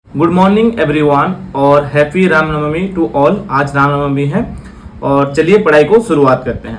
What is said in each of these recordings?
Good morning everyone और happy Ramnavami to all. आज रामनवमी है और चलिए पढ़ाई को शुरुआत करते हैं।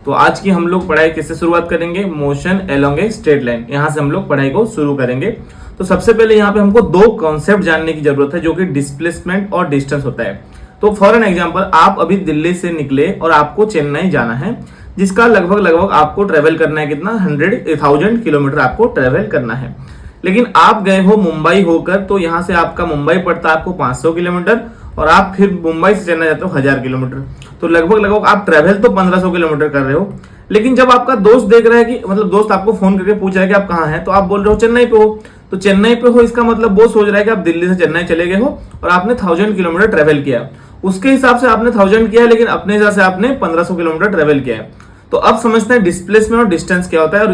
तो आज की हम लोग पढ़ाई किससे शुरुआत करेंगे? Motion along a straight line, यहाँ से हम लोग पढ़ाई को शुरू करेंगे। तो सबसे पहले यहाँ पे हमको दो कॉन्सेप्ट जानने की जरूरत है, जो कि डिस्प्लेसमेंट और डिस्टेंस होता है। तो फॉर एन एग्जाम्पल, आप अभी दिल्ली से निकले और आपको चेन्नई जाना है, जिसका लगभग आपको ट्रेवल करना है कितना 100,000 किलोमीटर आपको ट्रेवल करना है। लेकिन आप गए हो मुंबई होकर, तो यहाँ से आपका मुंबई पड़ता है आपको 500 किलोमीटर और आप फिर मुंबई से चेन्नई जाते हो 1000 किलोमीटर। तो लगभग आप ट्रेवल तो 1500 किलोमीटर कर रहे हो। लेकिन जब आपका दोस्त देख रहा है कि दोस्त आपको फोन करके पूछ रहा है कि आप कहाँ हैं, तो आप बोल रहे हो चेन्नई पे हो। तो चेन्नई पे हो, इसका मतलब वो सोच रहा है कि आप दिल्ली से चेन्नई चले गए हो और आपने 1000 किलोमीटर ट्रेवल किया। उसके हिसाब से आपने 1000 किया है, लेकिन अपने हिसाब से आपने 1500 किलोमीटर ट्रेवल किया है। तो अब समझते हैं डिस्प्लेसमेंट और डिस्टेंस क्या होता है, और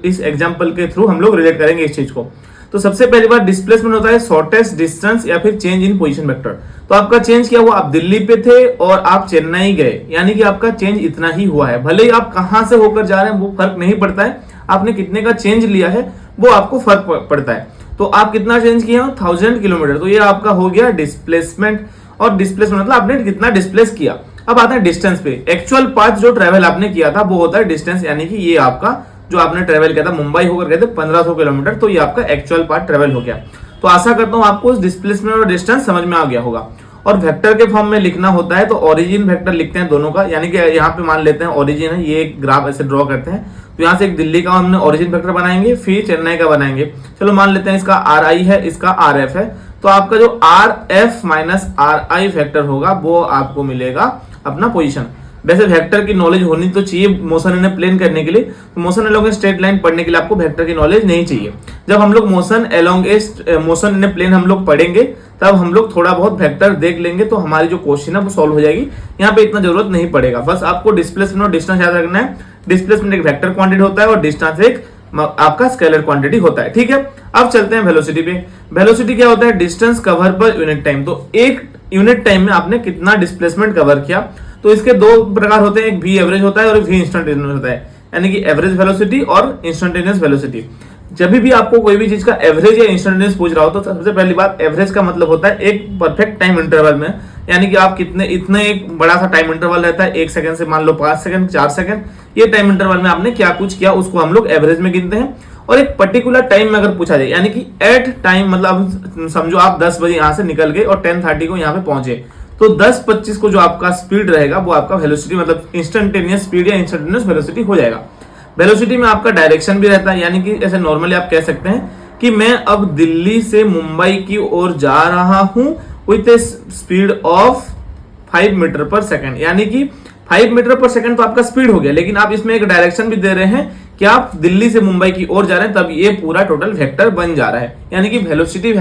इस एग्जांपल के थ्रू हम लोग रिलेट करेंगे इस चीज को। तो सबसे पहली बार डिस्प्लेसमेंट होता है शॉर्टेस्ट डिस्टेंस या फिर चेंज इन पोजीशन वेक्टर। तो आपका चेंज क्या हुआ? आप दिल्ली पे थे और आप चेन्नई गए, यानी कि आपका चेंज इतना ही हुआ है। भले ही आप कहां से होकर जा रहे हैं वो फर्क नहीं पड़ता है, आपने कितने का चेंज लिया है वो आपको फर्क पड़ता है। तो आप कितना चेंज किया? 1000 किलोमीटर। तो ये आपका हो गया डिस्प्लेसमेंट। और डिस्प्लेसमेंट मतलब आपने कितना डिस्प्लेस किया। अब आते हैं डिस्टेंस पे। एक्चुअल पाथ जो ट्रेवल आपने किया था वो होता है डिस्टेंस, यानी कि ये आपका जो आपने ट्रेवल किया था, मुंबई होकर गए थे 1500 किलोमीटर, तो ये आपका एक्चुअल पाथ ट्रेवल हो गया। तो आशा करता हूं आपको डिस्प्लेसमेंट और डिस्टेंस समझ में आ गया होगा। और वेक्टर के फॉर्म में लिखना होता है तो ओरिजिन वेक्टर लिखते हैं दोनों का, यानी कि यहाँ पे मान लेते हैं ओरिजिन है, ये एक ग्राफ ऐसे ड्रॉ करते हैं। तो यहाँ से एक दिल्ली का हमने ओरिजिन वेक्टर बनाएंगे, फिर चेन्नई का बनाएंगे। चलो मान लेते हैं इसका आर आई है, इसका आर एफ है। तो आपका जो R F minus are I factor होगा वो आपको मिलेगा अपना पोजीशन। वैसे वेक्टर की नॉलेज होनी तो चाहिए मोशन इन प्लेन करने के लिए। तो motion along a straight line पढ़ने के लिए आपको वेक्टर की नॉलेज नहीं चाहिए। जब हम लोग मोशन इन प्लेन हम लोग पढ़ेंगे, तब हम लोग थोड़ा बहुत वेक्टर देख लेंगे, तो हमारी जो क्वेश्चन है वो सॉल्व हो जाएगी। यहाँ पे इतना जरूरत नहीं पड़ेगा। बस आपको डिस्प्लेसमेंट और डिस्टेंस याद रखना है। डिस्प्लेसमेंट एक वेक्टर क्वांटिटी होता है और डिस्टेंस एक आपका स्केलर क्वांटिटी होता है। ठीक है, अब चलते हैं वेलोसिटी पे। वेलोसिटी क्या होता है? Distance cover per unit time. तो एक यूनिट टाइम में आपने कितना डिस्प्लेसमेंट कवर किया। तो इसके दो प्रकार होते हैं, एक v एवरेज होता है और एक v इंस्टेंटेनियस होता है, यानी कि एवरेज वेलोसिटी और इंस्टेंटेनियस वेलोसिटी। जब भी आपको कोई भी चीज का एवरेज या इंस्टेंटेनियस पूछ रहा हो, तो सबसे पहली बात, एवरेज का मतलब होता है एक परफेक्ट टाइम इंटरवल में, यानी कि आप इतने एक बड़ा सा टाइम इंटरवल रहता है, 1 सेकंड से मान लो 5 सेकंड 4 सेकंड, ये टाइम इंटरवल में आपने क्या कुछ किया उसको हम लोग एवरेज में गिनते हैं। और एक पर्टिकुलर टाइम में अगर पूछा जाए, यानी कि एट टाइम, मतलब समझो आप 10 बजे यहाँ से निकल गए और 10:30 को यहाँ पे पहुंचे, तो 10:25 को जो आपका स्पीड रहेगा वो आपका वेलोसिटी, मतलब इंस्टेंटेनियस स्पीड या इंस्टेंटेनियस वेलोसिटी हो जाएगा। वेलोसिटी में आपका डायरेक्शन भी रहता है, यानी कि ऐसे नॉर्मली आप कह सकते हैं कि मैं अब दिल्ली से मुंबई की ओर जा रहा हूं with a speed of 5 metre per second, यानी कि 5 मीटर पर सेकंड तो आपका स्पीड हो गया, लेकिन आप इसमें एक डायरेक्शन भी दे रहे हैं कि आप दिल्ली से मुंबई की ओर जा रहे हैं, तब ये पूरा टोटल वेक्टर बन जा रहा है। यानी कि वेलोसिटी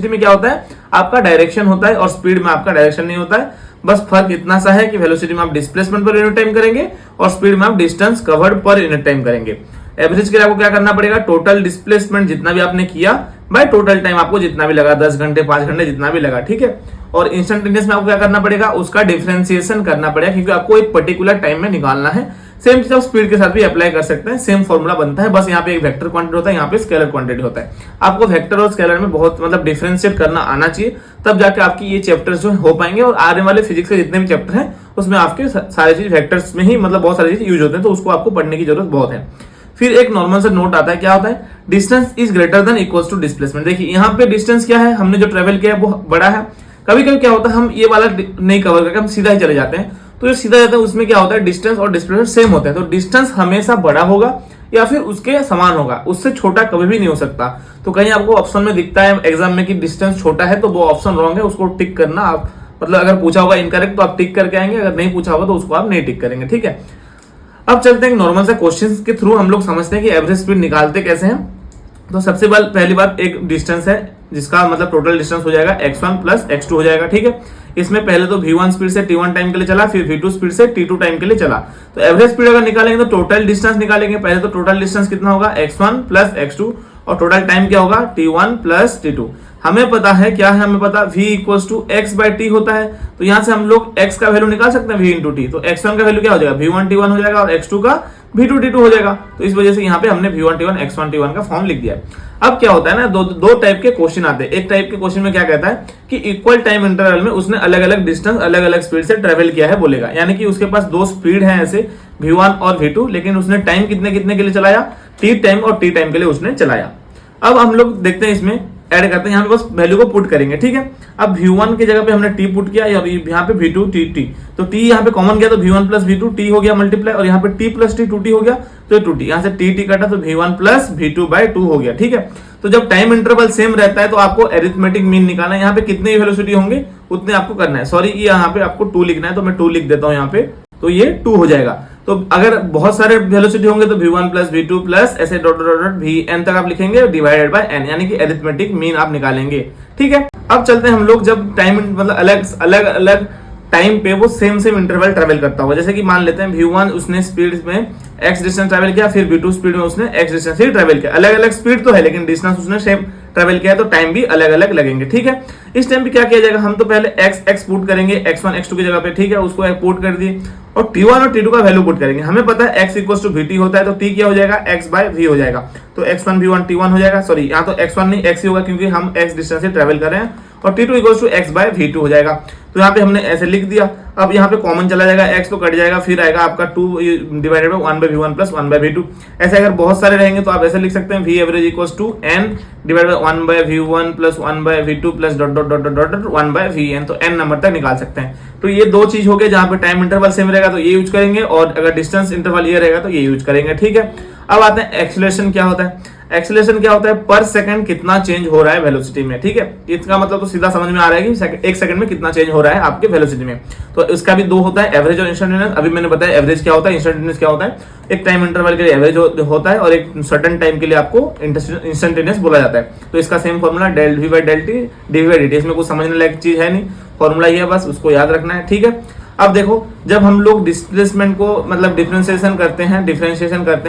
में क्या होता है? आपका डायरेक्शन होता है और स्पीड में आपका डायरेक्शन नहीं होता है। बस फर्क इतना सा है कि वेलोसिटी में आप डिस्प्लेसमेंट पर यूनिट टाइम करेंगे और स्पीड में आप distance covered per unit time करेंगे। एवरेज के लिए आपको क्या करना पड़ेगा? टोटल डिस्प्लेसमेंट जितना भी आपने किया बाय टोटल टाइम, आपको जितना भी लगा, 10 घंटे 5 घंटे जितना भी लगा, ठीक है। और इंस्टेंटेनियस में आपको क्या करना पड़ेगा? उसका डिफरेंशिएशन करना पड़ेगा, क्योंकि आपको एक पर्टिकुलर टाइम में निकालना है। सेम चीज आप स्पीड के साथ भी अप्लाई कर सकते हैं, सेम फॉर्मूला बनता है। बस यहाँ पे एक वेक्टर क्वांटिटी होता है, यहाँ पे स्केलर क्वांटिटी होता है। आपको वेक्टर और स्केलर में बहुत डिफरेंशिएट करना आना चाहिए, तब जाके आपकी ये चैप्टर्स जो हो पाएंगे। और आने वाले फिजिक्स के जितने भी चैप्टर हैं उसमें आपके सारी चीज वेक्टर्स में ही बहुत सारी चीज यूज होते हैं, तो उसको आपको पढ़ने की जरूरत बहुत है। फिर एक नॉर्मल सा नोट आता है, क्या होता है? Distance is greater than equals to displacement. देखिए यहाँ पे डिस्टेंस क्या है, हमने जो ट्रेवल किया है वो बड़ा है। कभी कभी क्या होता है, हम ये वाला नहीं कवर करके हम सीधा ही चले जाते हैं, तो जो सीधा जाता है उसमें क्या होता है? डिस्टेंस और डिस्प्लेसमेंट सेम होता है। तो डिस्टेंस हमेशा बड़ा होगा या फिर उसके समान होगा, उससे छोटा कभी भी नहीं हो सकता। तो कहीं आपको ऑप्शन में दिखता है एग्जाम में कि डिस्टेंस छोटा है, तो वो ऑप्शन रॉन्ग है, उसको टिक करना। आप अगर पूछा होगा इनकरेक्ट तो आप टिक करके आएंगे, अगर नहीं पूछा होगा तो उसको आप नहीं टिक करेंगे, ठीक है। अब चलते हैं नॉर्मल से क्वेश्चन के थ्रू हम लोग समझते हैं कि एवरेज स्पीड निकालते कैसे हैं। तो सबसे पहली बात, एक डिस्टेंस है जिसका टोटल डिस्टेंस हो जाएगा x1 प्लस x2 हो जाएगा, ठीक है। इसमें पहले तो v1 स्पीड से t1 टाइम के लिए चला, फिर v2 स्पीड से t2 टाइम के लिए चला। तो एवरेज स्पीड अगर निकालेंगे तो टोटल डिस्टेंस निकालेंगे। पहले तो टोटल डिस्टेंस कितना होगा? x1 प्लस x2, और टोटल टाइम क्या होगा? t1 plus t2। हमें पता है क्या है? हमें पता v equals to x by T होता है। तो यहां से हम लोग x का वैल्यू निकाल सकते हैं v इंटू टी। तो x1 का वैल्यू क्या हो जाएगा? v1 t1 हो जाएगा और x2 का v2 t2 हो जाएगा। तो इस वजह से यहाँ पे हमने v1 t1 x1 t1 का फॉर्म लिख दिया। अब क्या होता है ना, दो टाइप के क्वेश्चन आते हैं। एक टाइप के क्वेश्चन में क्या कहता है कि इक्वल टाइम इंटरवल में उसने अलग अलग डिस्टेंस अलग अलग स्पीड से ट्रेवल किया है बोलेगा, यानी कि उसके पास दो स्पीड है ऐसे v1 और v2, लेकिन उसने टाइम कितने कितने के लिए चलाया, t टाइम और t टाइम के लिए उसने चलाया। अब हम लोग देखते हैं इसमें ऐड करते हैं, यहाँ पे बस वैल्यू को पुट करेंगे, ठीक है। अब v1 की जगह पे हमने t पुट किया, यहाँ पे v2 t, तो t यहाँ पे कॉमन गया तो v1 प्लस v2 t हो गया मल्टीप्लाई, और यहाँ पे t प्लस t 2t हो गया तो 2t, यहाँ से t कटा तो v1 प्लस v2 बाय 2 हो गया, ठीक है। तो जब टाइम इंटरवल सेम रहता है तो आपको एरिथमेटिक मीन निकालना है, यहाँ पे कितने वेलोसिटी होंगे उतने आपको करना है। सॉरी, यहाँ पे आपको 2 लिखना है तो मैं 2 लिख देता हूँ यहाँ पे, तो ये 2 हो जाएगा। तो अगर बहुत सारे वेलोसिटी होंगे तो v1 प्लस v2 प्लस ऐसे डॉट डॉट डॉट vn तक आप लिखेंगे डिवाइडेड बाय n, यानी कि एरिथमेटिक मीन आप निकालेंगे, ठीक है। अब चलते हैं हम लोग, जब टाइम मतलब अलग अलग टाइम पे वो सेम इंटरवल ट्रेवल करता होगा, जैसे कि मान लेते हैं v1 उसने स्पीड में x डिस्टेंस ट्रेवल किया, फिर v2 स्पीड में उसने x डिस्टेंस ही ट्रेवल किया। अलग अलग स्पीड तो है लेकिन डिस्टेंस उसने सेम ट्रेवल किया, तो टाइम भी अलग अलग लगेंगे, ठीक है। इस टाइम पे क्या किया जाएगा, हम तो पहले x पुट करेंगे x1 x2 की जगह पे, ठीक है, उसको पुट कर दिए, और t1 और t2 का वैल्यू पुट करेंगे। हमें पता है x इक्वल टू vt होता है, तो t क्या हो जाएगा, x बाय v हो जाएगा, तो x1 v1 t1 हो जाएगा। सॉरी, यहाँ तो x1 नहीं x ही होगा क्योंकि हम x डिस्टेंस से ट्रेवल कर रहे हैं, और t2 equal to x bye v2 हो जाएगा। तो यहाँ पे हमने ऐसे लिख दिया। अब यहाँ पे कॉमन चला जाएगा, x तो कट जाएगा, फिर आएगा आपका 2 divided by 1 by v1 plus 1 by v2। ऐसे अगर बहुत सारे रहेंगे तो आप ऐसे लिख सकते हैं v average equals to n divided by 1 by v1 plus 1 by v2 plus dot dot dot dot 1 by vn, तो n नंबर तक निकाल सकते हैं। तो ये दो चीज हो गए, जहां पे टाइम इंटरवल सेम रहेगा तो ये यूज करेंगे, और अगर डिस्टेंस इंटरवल ये रहेगा तो ये यूज करेंगे, ठीक है। अब आते हैं एक्सीलरेशन क्या होता है। एक्सीलरेशन क्या होता है, पर सेकंड कितना चेंज हो रहा है वेलोसिटी में, ठीक है। इसका मतलब तो सीधा समझ में आ रहा है कि एक सेकंड में कितना चेंज हो रहा है आपके वेलोसिटी में। तो इसका भी दो होता है, एवरेज और इंस्टेंटेनियस। अभी मैंने बताया एवरेज क्या होता है, इंस्टेंटेनियस क्या होता है। एक टाइम इंटरवल के लिए एवरेज होता है और एक सर्टेन टाइम के लिए आपको इंस्टेंटेनियस बोला जाता है। तो इसका same formula del V by del T D by D T, इसमें कुछ समझने लायक चीज है नहीं, फॉर्मूला ही है, बस उसको याद रखना है, ठीक है। अब देखो, जब हम लोग डिस्प्लेसमेंट को मतलब डिफरेंशिएशन करते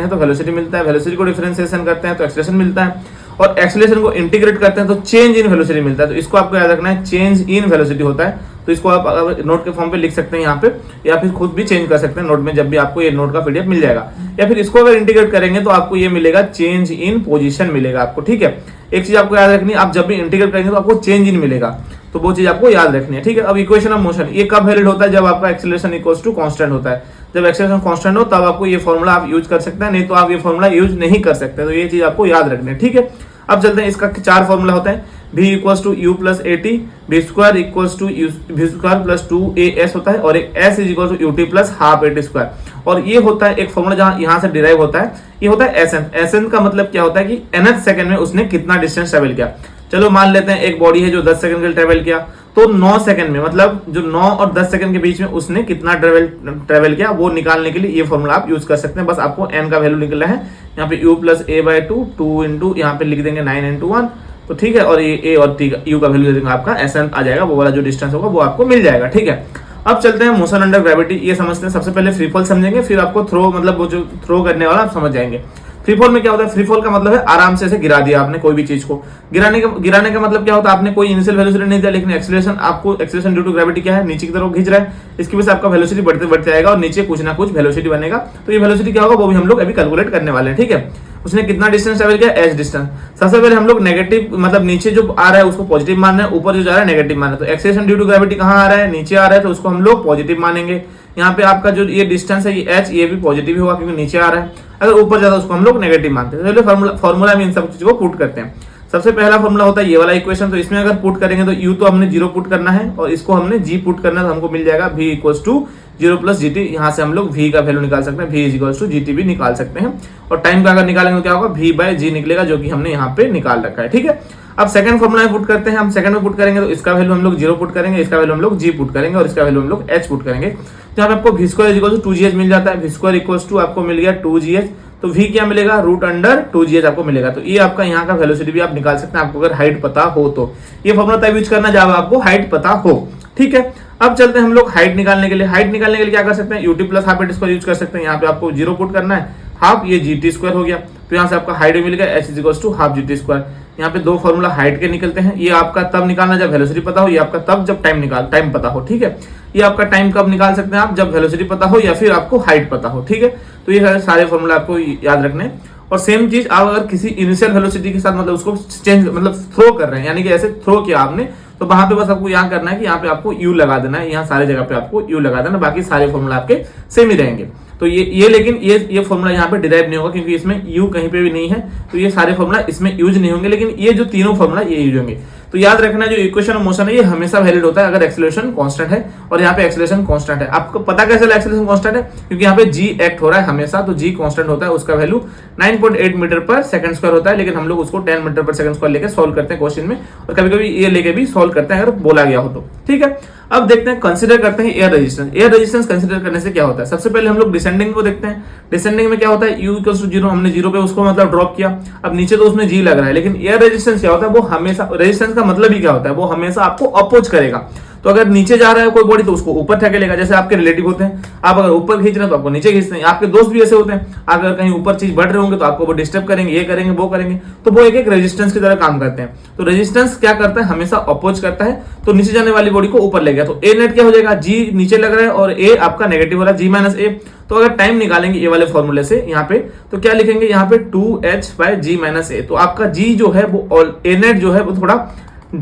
हैं तो वेलोसिटी मिलता है, वेलोसिटी को डिफरेंशिएशन करते हैं तो एक्सेलरेशन मिलता है, और एक्सेलरेशन को इंटीग्रेट करते हैं तो चेंज इन वेलोसिटी मिलता है। तो इसको आपको याद रखना है, चेंज इन वेलोसिटी होता है। तो इसको आप नोट के फॉर्म पे लिख सकते हैं यहाँ पे, या फिर खुद भी चेंज कर सकते हैं नोट में, जब भी आपको ये नोट का पीडीएफ मिल जाएगा। या फिर इसको अगर इंटीग्रेट करेंगे तो आपको ये मिलेगा, चेंज इन पोजीशन मिलेगा आपको, ठीक है। एक चीज आपको याद रखनी है, आप जब भी इंटीग्रेट करेंगे तो आपको चेंज इन मिलेगा, तो वो चीज आपको याद रखनी है, ठीक है। अब इक्वेशन ऑफ मोशन ये कब वैलिड होता है, जब आपका एक्सेलरेशन इक्वल्स टू कांस्टेंट होता है। जब एक्सेलरेशन कांस्टेंट हो तब आपको ये फॉर्मूला आप यूज कर सकते हैं, नहीं तो आप ये फॉर्मूला यूज नहीं कर सकते। तो ये चीज आपको याद रखनी है, ठीक है। अब चलते हैं, इसका 4 फॉर्मूला होता है। v equals to u plus A T, B square equals to v square plus 2as होता है, और एक s is equal to ut plus half at square. और ये होता है एक फॉर्मूला जहां यहाँ से डिराइव होता है, ये होता है sn। sn का मतलब क्या होता है कि nth सेकंड में उसने कितना डिस्टेंस ट्रेवल किया। चलो मान लेते हैं एक बॉडी है जो 10 सेकंड के लिए ट्रेवल किया, तो 9 सेकंड में, मतलब जो 9 और 10 सेकंड के बीच में उसने कितना ट्रेवल किया, वो निकालने के लिए ये फॉर्मूला आप यूज कर सकते हैं। बस आपको n का वैल्यू निकलना है, यहाँ पे u plus a by 2 into यहाँ पे लिख देंगे 9 इंटू 1, तो ठीक है। और ये a और t u का वैल्यू दे देंगे, आपका sn आ जाएगा, वो वाला जो डिस्टेंस होगा वो आपको मिल जाएगा, ठीक है। अब चलते हैं मोशन अंडर ग्रेविटी, ये समझते हैं। सबसे पहले फ्री फॉल समझेंगे, फिर आपको थ्रो, मतलब वो जो थ्रो करने वाला आप समझ जाएंगे। फ्री फॉल में क्या होता है, फ्री फॉल का मतलब है आराम से ऐसे गिरा दिया आपने कोई भी चीज को। गिराने का मतलब क्या होता है, आपने कोई इनिशियल वेलोसिटी नहीं दिया, लेकिन एक्सीलरेशन आपको, एक्सीलरेशन ड्यू टू ग्रेविटी क्या है, नीचे की तरफ खींच रहा है, इसकी वजह से आपका वेलोसिटी बढ़ते जाएगा और नीचे कुछ ना कुछ वेलोसिटी बनेगा। तो ये वेलोसिटी क्या होगा वो भी हम लोग अभी कैलकुलेट करने वाले हैं, ठीक है। उसने कितना डिस्टेंस ट्रेवल किया, एच डिस्टेंस। सबसे पहले हम लोग नेगेटिव, मतलब नीचे जो आ रहा है उसको पॉजिटिव मान रहे हैं, ऊपर जो जा रहा है नेगेटिव मान रहे हैं। तो एक्सीलरेशन ड्यू टू ग्रेविटी कहाँ आ रहा है, नीचे आ रहा है, तो उसको हम लोग पॉजिटिव मानेंगे। यहाँ पे आपका जो ये डिस्टेंस है, ये एच, ये भी पॉजिटिव होगा क्योंकि नीचे आ रहा है। अगर ऊपर जाता है उसको हम लोग नेगेटिव मानते हैं। तो फॉर्मूला में इन सब चीजों को पुट करते हैं। सबसे पहला फॉर्मूला होता है ये वाला इक्वेशन, तो इसमें अगर पुट करेंगे तो u तो हमने 0 पुट करना है, और इसको हमने g पुट करना है, तो हमको मिल जाएगा v equals to 0 plus G T. यहाँ से हम लोग v का वैल्यू निकाल सकते हैं, v is equals to G T भी निकाल सकते हैं। और टाइम का अगर निकालेंगे तो क्या होगा, v बाय g निकलेगा, जो कि हमने यहाँ पे निकाल रखा है, ठीक है। अब सेकंड फॉर्मूला में पुट करते हैं, हम सेकंड में पुट करेंगे तो इसका वैल्यू हम लोग 0 पुट करेंगे, इसका वैल्यू हम लोग g पुट करेंगे, और इसका वैल्यू हम लोग h पुट करेंगे। जहाँ पे आपको v square equal to 2gh मिल जाता है, v स्क्वायर इक्वल्स टू आपको मिल गया 2gh, तो v क्या मिलेगा, रूट अंडर 2gh आपको मिलेगा। तो ये आपका यहाँ का वेलोसिटी भी आप निकाल सकते हैं, आपको अगर हाइट पता हो तो। ये फॉर्मूला तब यूज करना जब आपको हाइट पता हो, ठीक है। अब चलते हैं हम लोग हाइट निकालने के लिए। हाइट निकालने के लिए क्या कर सकते हैं, ut plus half at square use कर सकते हैं। यहाँ पे आपको 0 पुट करना है, हाफ ये जी टी स्क्वायर हो गया, तो यहाँ से आपका हाइट मिल गया h is equal to half G T square. यहाँ पे दो फॉर्मूला हाइट के निकलते हैं। ये आपका तब निकालना जब वेलोसिटी पता हो, ये आपका तब जब टाइम पता हो, ठीक है। ये आपका टाइम कब निकाल सकते हैं आप, जब वेलोसिटी पता हो या फिर आपको हाइट पता हो, ठीक है। तो ये सारे फॉर्मूला आपको याद रखने। और सेम चीज आप अगर किसी इनिशियल वेलोसिटी के साथ मतलब उसको चेंज मतलब थ्रो कर रहे हैं, यानी कि ऐसे थ्रो किया आपने, तो वहां पे बस आपको यहाँ करना है कि यहाँ पे आपको यू लगा देना है, यहाँ सारी जगह पे आपको यू लगा देना, बाकी सारे फॉर्मूला आपके सेम ही रहेंगे। तो ये लेकिन ये फॉर्मूला यहाँ पे डिराइव नहीं होगा क्योंकि इसमें यू कहीं पे भी नहीं है, तो ये सारे फॉर्मूला इसमें यूज नहीं होंगे, लेकिन ये जो तीनों फॉर्मूला ये यूज होंगे। तो याद रखना जो इक्वेशन ऑफ मोशन है ये हमेशा वैलिड होता है अगर एक्सेलरेशन कांस्टेंट है, और यहाँ पे एक्सेलरेशन कांस्टेंट है। आपको पता कैसे एक्सेलरेशन कांस्टेंट है, क्योंकि यहाँ पे जी एक्ट हो रहा है हमेशा, तो जी कांस्टेंट होता है, उसका value 9.8 metre per second square होता है, लेकिन हम लोग उसको 10 मीटर पर सेकंड स्क्वायर लेके सॉल्व करते हैं क्वेश्चन में, और कभी कभी ये लेके भी सॉल्व करते हैं अगर बोला गया हो तो। ठीक है, अब देखते हैं, कंसीडर करते हैं air resistance. Air resistance consider करने से क्या होता है, सबसे पहले हम लोग डिसेंडिंग को देखते हैं। डिसेंडिंग में क्या होता है, u इक्वल टू 0, हमने 0 पे उसको मतलब ड्रॉप किया, अब नीचे तो उसमें g लग रहा है, लेकिन एयर रेजिस्टेंस क्या होता है, वो हमेशा, रेजिस्टेंस का मतलब ही क्या होता है, वो हमेशा आपको अपोज करेगा। तो अगर नीचे जा रहा है कोई बॉडी तो उसको ऊपर ठेकेलेगा, जैसे आपके रिलेटिव होते हैं, आप अगर ऊपर खींच रहे हैं तो आपको नीचे खींचते हैं, आपके दोस्त भी ऐसे होते हैं, अगर कहीं ऊपर चीज बढ़ रहे होंगे तो आपको वो डिस्टर्ब करेंगे, ये करेंगे वो करेंगे, तो वो एक रेजिस्टेंस की तरह काम करते हैं। तो रेजिस्टेंस क्या करता है, हमेशा अपोज करता है, तो नीचे जाने वाली बॉडी को ऊपर ले गया, तो ए नेट क्या हो जाएगा, जी नीचे लग रहा है और ए आपका नेगेटिव हो रहा है, जी माइनस ए। तो अगर टाइम निकालेंगे ये वाले फॉर्मूले से यहाँ पे, तो क्या लिखेंगे यहाँ पे 2h/g माइनस ए, तो आपका जी जो है वो ए नेट जो है वो थोड़ा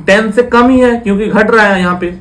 10 से कम ही है क्योंकि घट रहा है यहाँ पे,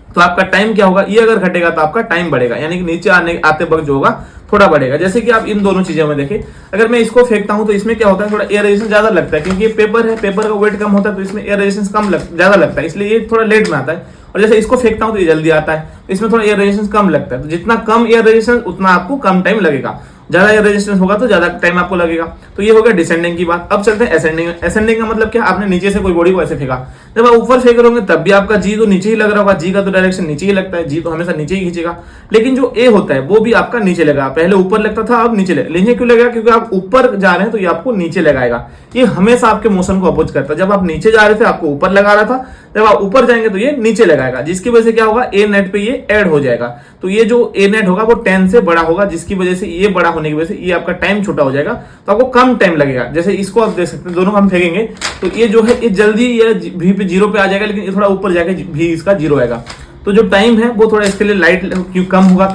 तो आपका टाइम क्या होगा, ये अगर घटेगा तो आपका टाइम बढ़ेगा, यानी कि नीचे आते वक्त जो होगा थोड़ा बढ़ेगा। जैसे कि आप इन दोनों चीजों में देखें, अगर मैं इसको फेंकता हूं तो इसमें क्या होता है, थोड़ा एयर रेजिस्टेंस ज्यादा लगता है क्योंकि ये पेपर है, पेपर का वेट कम होता है, तो इसमें एयर रेजिस्टेंस ज्यादा लगता है, इसलिए ये थोड़ा लेट में आता है। और जैसे इसको फेंकता हूं तो ये जल्दी आता है, तो इसमें थोड़ा एयर रेजिस्टेंस कम लगता है। तो जितना कम एयर रेजिस्टेंस उतना आपको कम टाइम लगेगा, ज्यादा एयर रेजिस्टेंस होगा तो ज्यादा टाइम आपको लगेगा। तो ये हो गया डिसेंडिंग की बात। अब चलते हैं असेंडिंग में। असेंडिंग का मतलब क्या, आपने नीचे से कोई बॉडी को ऐसे फेंका, जब आप ऊपर फेंक रहे होंगे तब भी आपका जी तो नीचे ही लग रहा होगा, जी का तो डायरेक्शन नीचे ही लगता है, जी तो हमेशा नीचे ही खींचेगा, लेकिन जो ए होता है वो भी आपका नीचे लगा, पहले ऊपर लगता था अब नीचे लगेगा। क्यों लगेगा, क्योंकि आप ऊपर जा रहे हैं तो ये आपको नीचे लगाएगा, ये हमेशा आपके मोशन को अपोज करता है। जब आप नीचे जा रहे थे आपको ऊपर लगा रहा था, जब आप ऊपर जाएंगे तो ये नीचे लगाएगा, जिसकी वजह से क्या होगा, ए नेट पे ये ऐड हो जाएगा। तो ये जो ए नेट होगा वो 10 से बड़ा होगा, जिसकी वजह से ये बड़ा होने की वजह से ये आपका टाइम छोटा हो जाएगा, तो आपको कम टाइम लगेगा। जैसे इसको आप देख सकते हैं, दोनों हम फेंकेंगे तो ये जो है ये जल्दी ये भी पे 0 पे आ जाएगा, लेकिन ये थोड़ा ऊपर जाके भी इसका 0 आएगा, तो जो टाइम है वो थोड़ा इसके लिए लाइट क्यों कम होगा,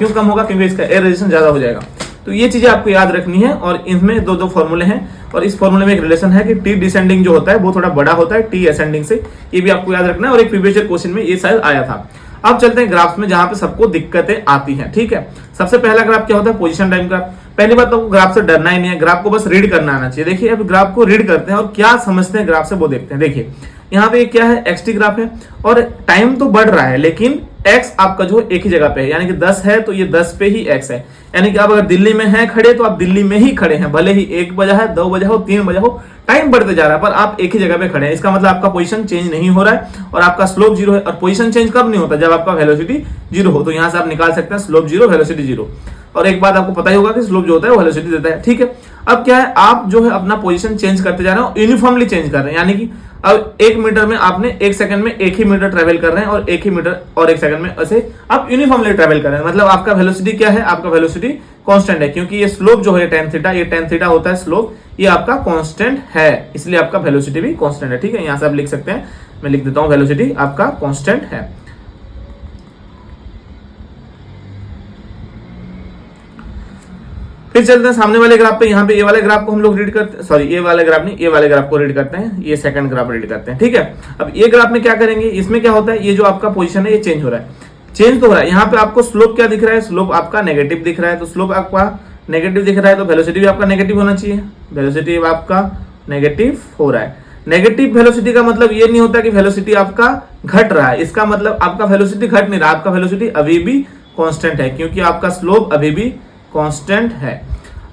क्योंकि इसका एयर रेजिस्टेंस ज्यादा हो जाएगा। तो ये चीजें आपको याद रखनी है, और इनमें दो फॉर्मूले हैं, और इस फॉर्मूले में एक रिलेशन है कि टी डिसेंडिंग जो होता है वो थोड़ा बड़ा होता है टी असेंडिंग से, ये भी आपको याद रखना है, और एक प्रीवियस क्वेश्चन में ये शायद आया था। अब चलते हैं ग्राफ्स में, जहां पे सबको दिक्कतें आती हैं। ठीक है, सबसे पहला ग्राफ क्या होता है, पोजीशन टाइम ग्राफ। पहली बात तो ग्राफ से डरना ही नहीं है, ग्राफ को बस रीड करना आना चाहिए। देखिए अब ग्राफ को रीड करते हैं और क्या समझते हैं ग्राफ से वो देखते हैं। देखिए यहाँ पे क्या है, एक्स टी ग्राफ है, और टाइम तो बढ़ रहा है लेकिन एक्स आपका जो एक ही जगह पे है, यानी कि 10 है तो ये 10 पे ही एक्स है, यानी कि आप अगर दिल्ली में हैं खड़े तो आप दिल्ली में ही खड़े हैं, भले ही 1 बजा है, 2 बजा हो, 3 बजा हो, टाइम बढ़ते जा रहा है पर आप एक ही जगह पे खड़े हैं। इसका मतलब आपका पोजीशन चेंज नहीं हो रहा है और आपका स्लोप 0 है। और पोजीशन चेंज कब नहीं होता, जब आपका वेलोसिटी 0 हो। तो यहां से आप निकाल सकते हैं स्लोप 0, वेलोसिटी 0। और एक बात आपको पता ही होगा कि स्लोप जो होता है वो वेलोसिटी देता है। ठीक है, अब क्या है, आप जो है अपना पोजीशन चेंज करते जा रहे हो, यूनिफॉर्मली चेंज कर रहे हैं, यानी कि अब 1 मीटर में आपने 1 सेकंड में 1 ही मीटर ट्रेवल कर रहे हैं, और 1 ही मीटर और 1 सेकंड में ऐसे आप यूनिफॉर्मली ट्रेवल कर रहे हैं। मतलब आपका वेलोसिटी क्या है, आपका वेलोसिटी कांस्टेंट है, क्योंकि ये स्लोप जो है tan थीटा, ये tan थीटा होता है स्लोप, ये आपका कांस्टेंट है, इसलिए आपका वेलोसिटी भी कांस्टेंट है। ठीक है, यहां से आप लिख सकते हैं, मैं लिख देता हूं, वेलोसिटी आपका कांस्टेंट है। फिर चलते हैं सामने वाले ग्राफ पे। यहाँ पे ये वाले ग्राफ को हम लोग रीड करते हैं, सॉरी ये वाले ग्राफ नहीं, ये वाले ग्राफ को रीड करते हैं, ये सेकंड ग्राफ रीड करते हैं। ठीक है, अब ये ग्राफ में क्या करेंगे, इसमें क्या होता है, ये जो आपका पोजीशन है ये चेंज हो रहा है, चेंज तो हो रहा है। यहाँ पे आपको स्लोप क्या दिख रहा है, स्लोप आपका नेगेटिव दिख रहा है, तो स्लोप आपका नेगेटिव दिख रहा है, तो वेलोसिटी भी आपका नेगेटिव होना चाहिए, वेलोसिटी आपका नेगेटिव हो रहा है। नेगेटिव वेलोसिटी का मतलब ये नहीं होता कि वेलोसिटी आपका घट रहा है, इसका मतलब आपका वेलोसिटी घट नहीं रहा, आपका वेलोसिटी अभी भी कांस्टेंट है, क्योंकि आपका स्लोप अभी भी कांस्टेंट है।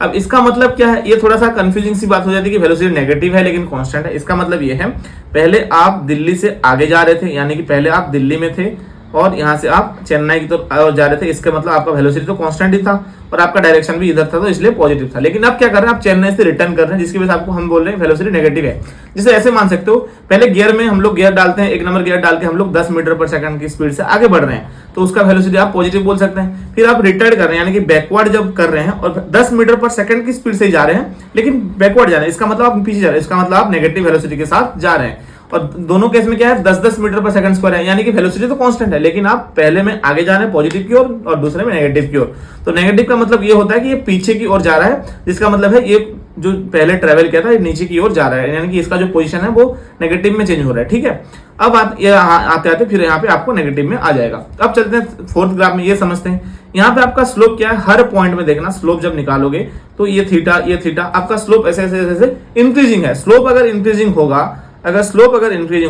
अब इसका मतलब क्या है, ये थोड़ा सा कंफ्यूजिंग सी बात हो जाती है कि वेलोसिटी नेगेटिव है लेकिन कांस्टेंट है। इसका मतलब ये है, पहले आप दिल्ली से आगे जा रहे थे, यानी कि पहले आप दिल्ली में थे और यहाँ से आप चेन्नई की तरफ जा रहे थे, इसका मतलब आपका वेलोसिटी तो कांस्टेंट ही था और आपका डायरेक्शन भी इधर था, तो इसलिए पॉजिटिव था। लेकिन अब क्या कर रहे हैं, आप चेन्नई से रिटर्न कर रहे हैं, जिसकी वजह से आपको हम बोल रहे हैं वेलोसिटी नेगेटिव है। जैसे ऐसे मान सकते हो, पहले गियर में हम लोग गियर डालते हैं, 1 नंबर गियर डाल के हम लोग 10 मीटर पर सेकंड की स्पीड से आगे बढ़ रहे हैं, तो उसका वेलोसिटी आप पॉजिटिव बोल सकते हैं। फिर आप रिटर्न कर रहे हैं, यानी कि बैकवर्ड जब कर रहे हैं और 10 मीटर पर सेकंड की स्पीड से जा रहे हैं, लेकिन बैकवर्ड जा रहे हैं, इसका मतलब आप पीछे जा रहे हैं, इसका मतलब आप नेगेटिव वेलोसिटी के साथ जा रहे हैं। और दोनों केस में क्या है 10-10 मीटर पर सेकंड स्क्वायर है, यानी कि वेलोसिटी तो कांस्टेंट है, लेकिन आप पहले में आगे जा रहे हैं पॉजिटिव की ओर और दूसरे में नेगेटिव की ओर। तो नेगेटिव का मतलब ये होता है कि ये पीछे की ओर जा रहा है, जिसका मतलब है ये जो पहले ट्रेवल किया था ये नीचे की ओर जा रहा है, यानी कि इसका जो पोजीशन है वो नेगेटिव में चेंज हो रहा है। ठीक है, अब आते आते फिर यहाँ पे आपको नेगेटिव में आ जाएगा। अब चलते हैं फोर्थ ग्राफ में, ये समझते हैं यहाँ पे आपका स्लोप क्या है। हर पॉइंट में देखना स्लोप जब निकालोगे तो ये थीटा आपका स्लोप ऐसे ऐसे ऐसे इंक्रीजिंग है। स्लोप अगर इंक्रीजिंग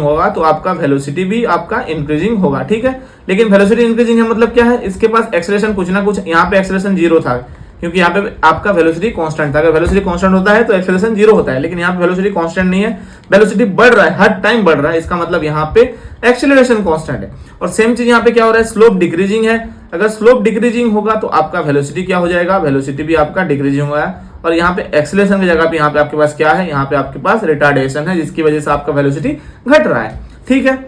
होगा तो आपका वेलोसिटी भी आपका इंक्रीजिंग होगा। ठीक है, लेकिन वेलोसिटी इंक्रीजिंग है मतलब क्या है, इसके पास एक्सेलरेशन कुछ ना कुछ, यहाँ पे एक्सेलरेशन 0 था क्योंकि यहाँ पे आपका वेलोसिटी कांस्टेंट था। अगर वेलोसिटी कांस्टेंट होता है तो एक्सेलरेशन 0 होता है, लेकिन यहाँ पे वेलोसिटी कांस्टेंट नहीं है, वेलोसिटी बढ़ रहा है, हर टाइम बढ़ रहा है, इसका मतलब यहाँ पे एक्सेलरेशन कांस्टेंट है। और सेम चीज यहाँ पे क्या हो रहा है, स्लोप डिक्रीजिंग है। अगर स्लोप डिक्रीजिंग होगा तो आपका वेलोसिटी क्या हो जाएगा, वेलोसिटी भी आपका डिक्रीजिंग होगा। और यहाँ पे एक्सेलरेशन की जगह पे यहाँ पे आपके पास क्या है, यहाँ पे आपके पास रिटार्डेशन है, जिसकी वजह से आपका वेलोसिटी घट रहा है। ठीक है,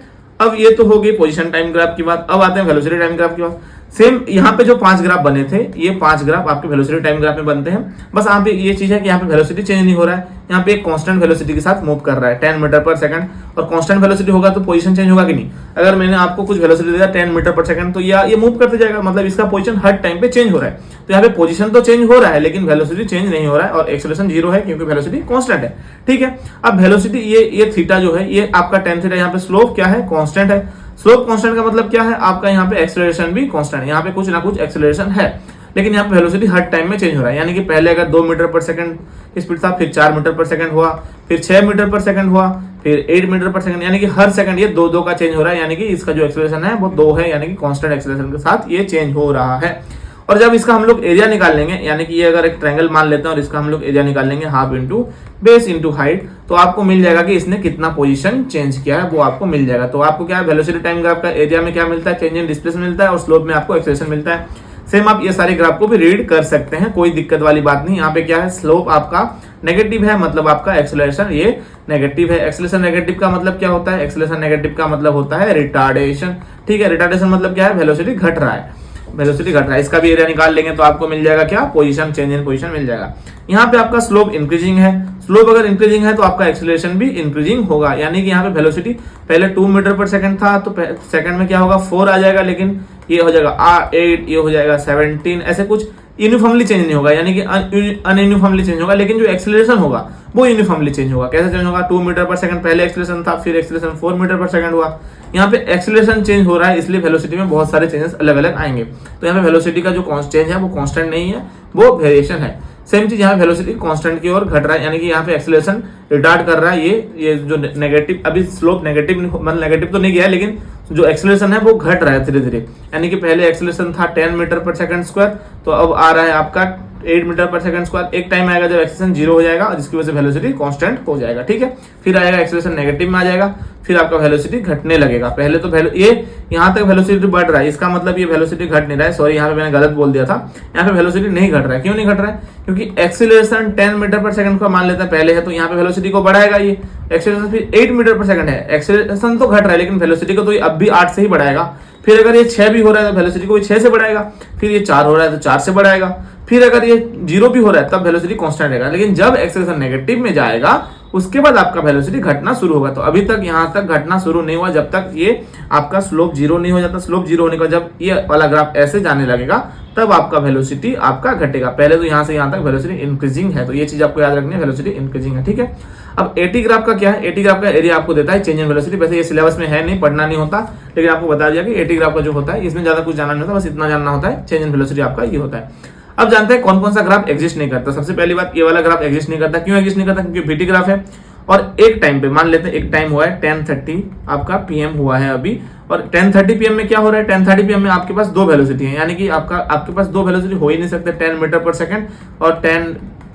अब ये तो हो गई पोजीशन टाइम ग्राफ की बात। अब आते हैं वेलोसिटी टाइम ग्राफ की बात। सेम यहाँ पे जो 5 ग्राफ बने थे, ये 5 ग्राफ आपके वेलोसिटी टाइम ग्राफ में बनते हैं। बस यहाँ पे ये चीज है कि यहाँ पे वेलोसिटी चेंज नहीं हो रहा है, यहाँ पे एक कांस्टेंट वेलोसिटी के साथ मूव कर रहा है 10 मीटर पर सेकंड। और कांस्टेंट वेलोसिटी होगा तो पोजीशन चेंज होगा कि नहीं। अगर मैंने आपको कुछ वेलोसिटी दिया 10 मीटर पर सेकंड, तो ये मूव करते जाएगा, मतलब इसका पोजीशन हर टाइम पे चेंज हो रहा है। तो यहाँ पे पोजीशन तो चेंज हो रहा है लेकिन वेलोसिटी चेंज नहीं हो रहा है, और एक्सेलरेशन 0 है क्योंकि वेलोसिटी कांस्टेंट है। ठीक है, अब वेलोसिटी ये थीटा जो है ये आपका tan थीटा, यहाँ पे स्लोप क्या है, कांस्टेंट है। स्लोप कांस्टेंट का मतलब क्या है, आपका यहाँ पे एक्सेलरेशन भी कांस्टेंट है, यहाँ पे कुछ ना कुछ एक्सेलरेशन है, लेकिन यहाँ पे वेलोसिटी हर टाइम में चेंज हो रहा है। यानी कि पहले अगर 2 मीटर पर सेकंड की स्पीड था, फिर 4 मीटर पर सेकंड हुआ, फिर 6 मीटर पर सेकंड हुआ, फिर 8 मीटर पर सेकंड, यानी कि हर सेकंड ये 2-2 का चेंज हो रहा है। यानी कि इसका जो एक्सेलरेशन है वो 2 है, यानी कि कांस्टेंट एक्सेलरेशन के साथ ये चेंज हो रहा है। और जब इसका हम लोग एरिया निकाल लेंगे, यानी कि ये अगर एक ट्रायंगल मान लेते हैं और इसका हम लोग एरिया निकाल लेंगे half into base into height, तो आपको मिल जाएगा कि इसने कितना पोजीशन चेंज किया है, वो आपको मिल जाएगा। तो आपको क्या है, वेलोसिटी टाइम ग्राफ का एरिया में क्या मिलता है, चेंज इन डिस्प्लेसमेंट मिलता है, और स्लोप में आपको एक्सेलरेशन मिलता है। सेम आप ये सारे ग्राफ को भी रीड कर सकते हैं, कोई दिक्कत वाली बात नहीं। यहाँ पे क्या है, स्लोप आपका नेगेटिव है, मतलब आपका एक्सेलरेशन ये नेगेटिव है। एक्सेलरेशन नेगेटिव का मतलब क्या होता है, एक्सेलरेशन नेगेटिव का मतलब होता है रिटार्डेशन। ठीक है, रिटार्डेशन मतलब क्या है, वेलोसिटी घट रहा है, वेलोसिटी घट रहा है। इसका भी एरिया निकाल लेंगे तो आपको मिल जाएगा क्या, पोजीशन, चेंज इन पोजीशन मिल जाएगा। यहाँ पे आपका स्लोप इंक्रीजिंग है, स्लोप अगर इंक्रीजिंग है तो आपका एक्सेलरेशन भी इंक्रीजिंग होगा। यानी कि यहाँ पे वेलोसिटी पहले 2 मीटर पर सेकंड था, तो सेकंड में क्या होगा 4 आ जाएगा, लेकिन ये हो जाएगा 8, ये हो जाएगा 17, ऐसे कुछ यूनिफॉर्मली चेंज नहीं होगा, यानी कि अनयूनिफॉर्मली चेंज होगा, लेकिन जो एक्सेलरेशन होगा वो यूनिफॉर्मली चेंज होगा। कैसे चेंज होगा, 2 मीटर पर सेकंड पहले एक्सेलरेशन था, फिर एक्सेलरेशन 4 मीटर पर सेकंड हुआ। यहाँ पे एक्सेलरेशन चेंज हो रहा है, इसलिए वेलोसिटी में बहुत सारे चेंजेस अलग अलग आएंगे। तो यहाँ पे वेलोसिटी का जो चेंज है वो कांस्टेंट नहीं है, वो वेरिएशन है। सेम चीज यहाँ वेलोसिटी कांस्टेंट की ओर घट रहा है, यानी कि यहाँ पे एक्सेलरेशन रिटार्ड कर रहा है। ये जो नेगेटिव, अभी स्लोप नेगेटिव मतलब नेगेटिव तो नहीं गया है, लेकिन जो एक्सेलरेशन है वो घट रहा है धीरे धीरे। यानी कि पहले एक्सेलरेशन था 10 मीटर पर सेकंड स्क्वायर, तो अब आ रहा है आपका 8 मीटर पर सेकंड स्क्वायर। एक टाइम आएगा जब एक्सेलरेशन 0 हो जाएगा, जिसकी वजह से वेलोसिटी कांस्टेंट हो जाएगा। ठीक है, फिर आएगा एक्सेलरेशन नेगेटिव में आ जाएगा, फिर आपका वेलोसिटी घटने लगेगा। पहले तो ये यहाँ तक वेलोसिटी बढ़ रहा है, इसका मतलब ये वेलोसिटी घट नहीं रहा है। सॉरी, यहाँ पे मैंने गलत बोल दिया था, यहाँ पे वेलोसिटी नहीं घट रहा है। क्यों नहीं घट रहा है, क्योंकि एक्सेलरेशन 10 मीटर पर सेकंड का मान लेते हैं पहले है, तो यहाँ पे वेलोसिटी को बढ़ाएगा। ये एक्सेलरेशन फिर 8 मीटर पर सेकंड है, एक्सेलरेशन तो घट रहा है लेकिन वेलोसिटी को तो ये अब भी 8 से ही बढ़ाएगा। फिर अगर ये 6 भी हो रहा है तो वेलोसिटी को 6 से बढ़ाएगा, फिर ये 4 हो रहा है तो 4 से बढ़ाएगा, फिर अगर ये 0 भी हो रहा है तब वेलोसिटी कांस्टेंट रहेगा। लेकिन जब एक्सेलरेशन नेगेटिव में जाएगा उसके बाद आपका वेलोसिटी घटना शुरू होगा। तो अभी तक यहाँ तक घटना शुरू नहीं हुआ जब तक ये आपका स्लोप 0 नहीं हो जाता। स्लोप 0 होने का जब ये वाला ग्राफ ऐसे जाने लगेगा तब आपका वेलोसिटी आपका घटेगा। पहले तो यहाँ से यहाँ तक वेलोसिटी इंक्रीजिंग है, तो ये चीज आपको याद रखनी है, वेलोसिटी इंक्रीजिंग है। ठीक है, अब एटी ग्राफ का क्या है, एटी ग्राफ का एरिया आपको देता है चेंज इन वेलोसिटी। वैसे ये सिलेबस में है नहीं, पढ़ना नहीं होता, लेकिन आपको बता दिया कि एटी ग्राफ का जो होता है इसमें ज्यादा कुछ जानना नहीं होता, बस इतना जानना होता है चेंज इन वेलोसिटी आपका ये होता है। अब जानते हैं कौन कौन सा ग्राफ एग्जिस्ट नहीं करता। सबसे पहली बात, ये वाला ग्राफ एग्जिस्ट नहीं करता। क्यों एग्जिस्ट नहीं करता, क्योंकि वीटी ग्राफ है और एक टाइम पे मान लेते हैं, एक टाइम हुआ है 10:30 आपका पीएम हुआ है अभी, और 10:30 पीएम में क्या हो रहा है, 10:30 पीएम में आपके पास 2 वेलोसिटी है, यानी कि आपके पास 2 वेलोसिटी हो ही नहीं सकते। 10 मीटर पर सेकंड और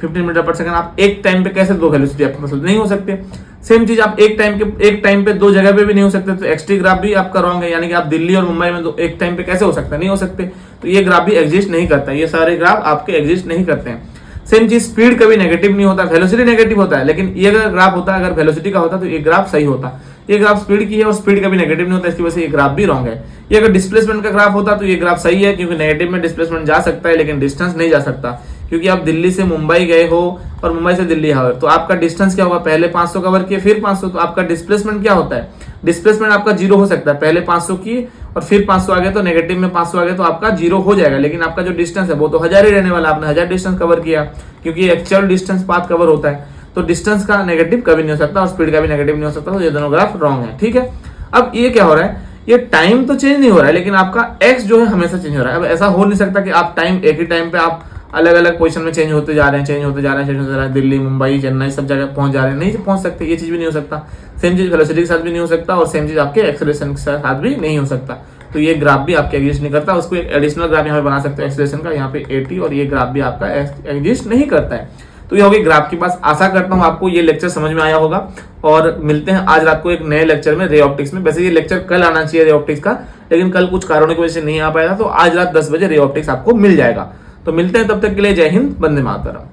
15 मीटर पर सेकंड, आप एक टाइम पे कैसे 2 वेलोसिटी आपके पास नहीं हो सकते। सेम चीज आप एक टाइम पे 2 जगह पे भी नहीं हो सकते, तो एक्सटी ग्राफ भी आपका रॉन्ग है, यानी कि आप दिल्ली और मुंबई में एक टाइम पे कैसे हो सकता है, नहीं हो सकते। तो ये ग्राफ भी एग्जिस्ट नहीं करता, ये सारे ग्राफ आपके एग्जिस्ट नहीं करते हैं। सेम चीज स्पीड कभी नेगेटिव नहीं होता, वेलोसिटी नेगेटिव होता है, लेकिन ये अगर ग्राफ होता, अगर वेलोसिटी का होता तो ये ग्राफ सही होता। ये ग्राफ स्पीड की है और स्पीड कभी नेगेटिव नहीं होता, इसकी वजह से ये ग्राफ भी रॉन्ग है। ये अगर डिस्प्लेसमेंट का ग्राफ होता तो ये ग्राफ सही है, क्योंकि नेगेटिव में डिस्प्लेसमेंट जा सकता है लेकिन डिस्टेंस नहीं जा सकता, क्योंकि आप दिल्ली से मुंबई गए हो और मुंबई से दिल्ली आओ, तो आपका डिस्टेंस क्या होगा, पहले 500 कवर किए फिर 500, तो आपका डिस्प्लेसमेंट क्या होता है, डिस्प्लेसमेंट आपका जीरो हो सकता है, पहले 500 किए और फिर 500 आ गए तो नेगेटिव में 500 आ गए तो आपका जीरो हो जाएगा, लेकिन आपका जो डिस्टेंस है वो तो 1000 ही रहने वाला, आपने 1000 डिस्टेंस कवर किया, क्योंकि एक्चुअल डिस्टेंस पाथ कवर होता है, तो डिस्टेंस का नेगेटिव कभी नहीं हो सकता और स्पीड का भी नेगेटिव नहीं हो सकता, तो ये दोनों ग्राफ रॉन्ग है। ठीक है, अब ये क्या हो रहा है, ये टाइम तो चेंज नहीं हो रहा है, लेकिन आपका एक्स जो है हमेशा चेंज हो रहा है। अब ऐसा हो नहीं सकता कि आप टाइम एक ही टाइम पे आप अलग अलग पोजीशन में चेंज होते जा रहे हैं, चेंज होते जा रहे हैं, दिल्ली, मुंबई, चेन्नई सब जगह पहुंच जा रहे हैं, नहीं पहुंच सकते, ये चीज भी नहीं हो सकता। सेम चीज वेलोसिटी के साथ भी नहीं हो सकता और सेम चीज आपके एक्सेलरेशन के साथ भी नहीं हो सकता। तो ये ग्राफ भी आपके एग्जिस्ट नहीं करता, उसको एक एडिशनल ग्राफ यहाँ पे बना सकते हो एक्सेलरेशन का, यहाँ पे 80, और ये ग्राफ भी आपका एग्जिस्ट नहीं करता है। तो ये होगी ग्राफ की बात। आशा करता हूँ आपको ये लेक्चर समझ में आया होगा और मिलते हैं आज रात को एक नए लेक्चर में रे ऑप्टिक्स में। वैसे ये लेक्चर कल आना चाहिए रे ऑप्टिक्स का, लेकिन कल कुछ कारणों की वजह से नहीं आ पाया था, तो आज रात 10 बजे रे ऑप्टिक्स आपको मिल जाएगा। तो मिलते हैं, तब तक के लिए जय हिंद, वंदे मातरम।